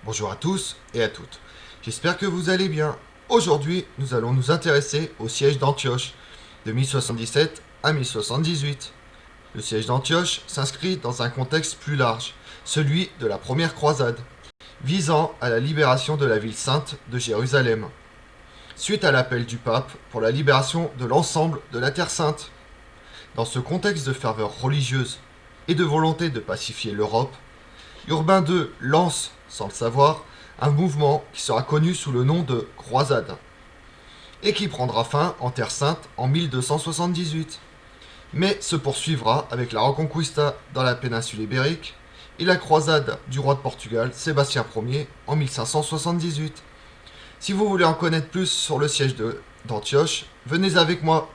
Bonjour à tous et à toutes. J'espère que vous allez bien. Aujourd'hui, nous allons nous intéresser au siège d'Antioche de 1077 à 1078. Le siège d'Antioche s'inscrit dans un contexte plus large, celui de la première croisade, visant à la libération de la ville sainte de Jérusalem, suite à l'appel du pape pour la libération de l'ensemble de la Terre sainte. Dans ce contexte de ferveur religieuse et de volonté de pacifier l'Europe, Urbain II lance, sans le savoir, un mouvement qui sera connu sous le nom de croisade et qui prendra fin en Terre Sainte en 1278, mais se poursuivra avec la Reconquista dans la péninsule ibérique et la croisade du roi de Portugal Sébastien Ier en 1578. Si vous voulez en connaître plus sur le siège d'Antioche, venez avec moi.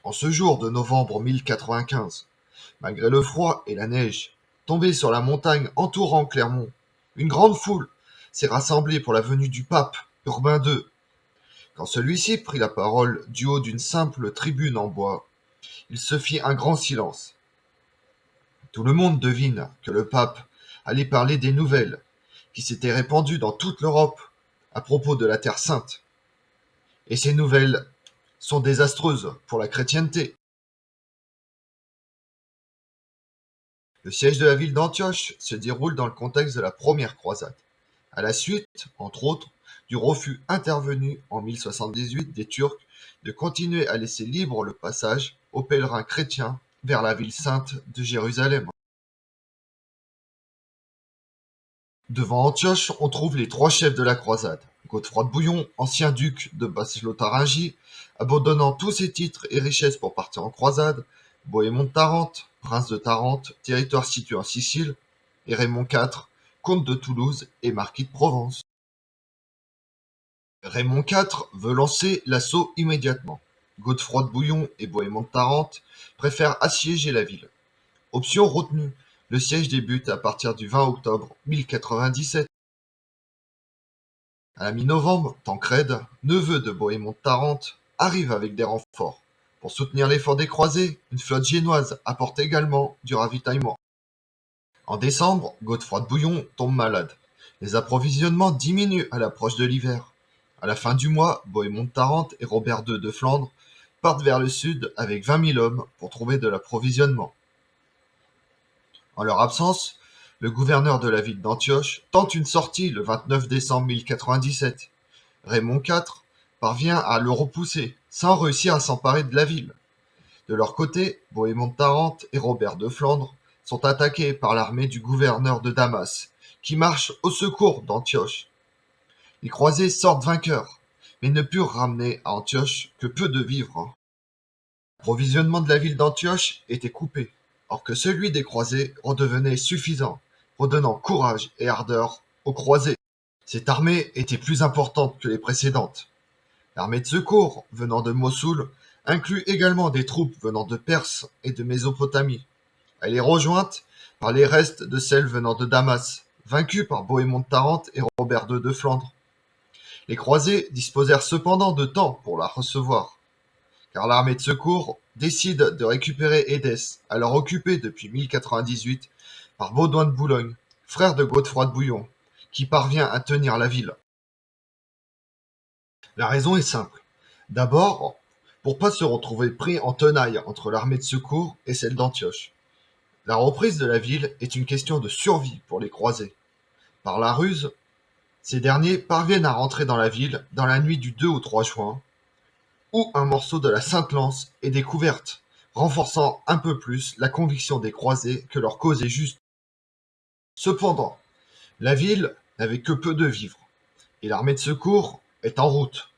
En ce jour de novembre 1095, malgré le froid et la neige tombés sur la montagne entourant Clermont, une grande foule s'est rassemblée pour la venue du pape Urbain II. Quand celui-ci prit la parole du haut d'une simple tribune en bois, il se fit un grand silence. Tout le monde devine que le pape allait parler des nouvelles qui s'étaient répandues dans toute l'Europe à propos de la Terre sainte. Et ces nouvelles sont désastreuses pour la chrétienté. Le siège de la ville d'Antioche se déroule dans le contexte de la première croisade, à la suite, entre autres, du refus intervenu en 1078 des Turcs de continuer à laisser libre le passage aux pèlerins chrétiens vers la ville sainte de Jérusalem. Devant Antioche, on trouve les trois chefs de la croisade. Godefroy de Bouillon, ancien duc de Basse-Lotharingie, abandonnant tous ses titres et richesses pour partir en croisade, Bohémond de Tarente, prince de Tarente, territoire situé en Sicile, et Raymond IV, comte de Toulouse et marquis de Provence. Raymond IV veut lancer l'assaut immédiatement. Godefroy de Bouillon et Bohémond de Tarente préfèrent assiéger la ville. Option retenue, le siège débute à partir du 20 octobre 1097. À la mi-novembre, Tancrède, neveu de Bohémond de Tarente, arrive avec des renforts. Pour soutenir l'effort des croisés, une flotte génoise apporte également du ravitaillement. En décembre, Godefroy de Bouillon tombe malade. Les approvisionnements diminuent à l'approche de l'hiver. À la fin du mois, Bohémond de Tarente et Robert II de Flandre partent vers le sud avec 20 000 hommes pour trouver de l'approvisionnement. En leur absence, le gouverneur de la ville d'Antioche tente une sortie le 29 décembre 1097. Raymond IV parvient à le repousser, sans réussir à s'emparer de la ville. De leur côté, Bohémond de Tarente et Robert de Flandre sont attaqués par l'armée du gouverneur de Damas, qui marche au secours d'Antioche. Les croisés sortent vainqueurs, mais ne purent ramener à Antioche que peu de vivres. L'approvisionnement de la ville d'Antioche était coupé, or que celui des croisés redevenait suffisant, redonnant courage et ardeur aux croisés. Cette armée était plus importante que les précédentes. L'armée de secours, venant de Mossoul, inclut également des troupes venant de Perse et de Mésopotamie. Elle est rejointe par les restes de celles venant de Damas, vaincues par Bohémond de Tarente et Robert II de Flandre. Les croisés disposèrent cependant de temps pour la recevoir, car l'armée de secours décide de récupérer Édesse, alors occupée depuis 1098 par Baudouin de Boulogne, frère de Godefroy de Bouillon, qui parvient à tenir la ville. La raison est simple. D'abord, pour pas se retrouver pris en tenaille entre l'armée de secours et celle d'Antioche. La reprise de la ville est une question de survie pour les croisés. Par la ruse, ces derniers parviennent à rentrer dans la ville dans la nuit du 2 au 3 juin, où un morceau de la Sainte Lance est découverte, renforçant un peu plus la conviction des croisés que leur cause est juste. Cependant, la ville n'avait que peu de vivres, et l'armée de secours est en route.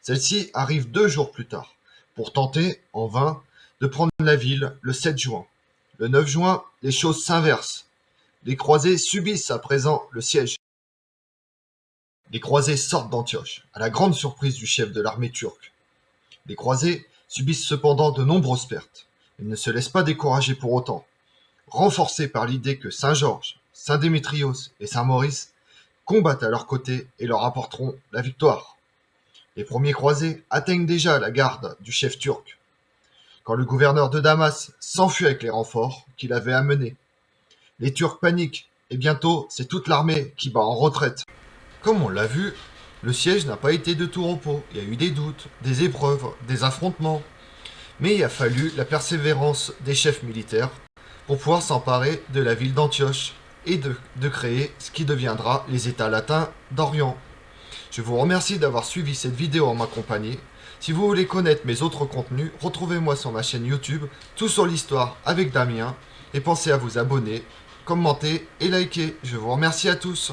Celle-ci arrive 2 jours plus tard, pour tenter, en vain, de prendre la ville le 7 juin. Le 9 juin, les choses s'inversent. Les croisés subissent à présent le siège. Les croisés sortent d'Antioche, à la grande surprise du chef de l'armée turque. Les croisés subissent cependant de nombreuses pertes. Ils ne se laissent pas décourager pour autant. Renforcés par l'idée que Saint Georges, Saint Démétrios et Saint Maurice combattent à leur côté et leur apporteront la victoire. Les premiers croisés atteignent déjà la garde du chef turc, quand le gouverneur de Damas s'enfuit avec les renforts qu'il avait amenés. Les Turcs paniquent, et bientôt c'est toute l'armée qui bat en retraite. Comme on l'a vu, le siège n'a pas été de tout repos. Il y a eu des doutes, des épreuves, des affrontements. Mais il a fallu la persévérance des chefs militaires pour pouvoir s'emparer de la ville d'Antioche et de créer ce qui deviendra les États latins d'Orient. Je vous remercie d'avoir suivi cette vidéo en ma compagnie. Si vous voulez connaître mes autres contenus, retrouvez-moi sur ma chaîne YouTube, Tout sur l'histoire avec Damien, et pensez à vous abonner, commenter et liker. Je vous remercie à tous.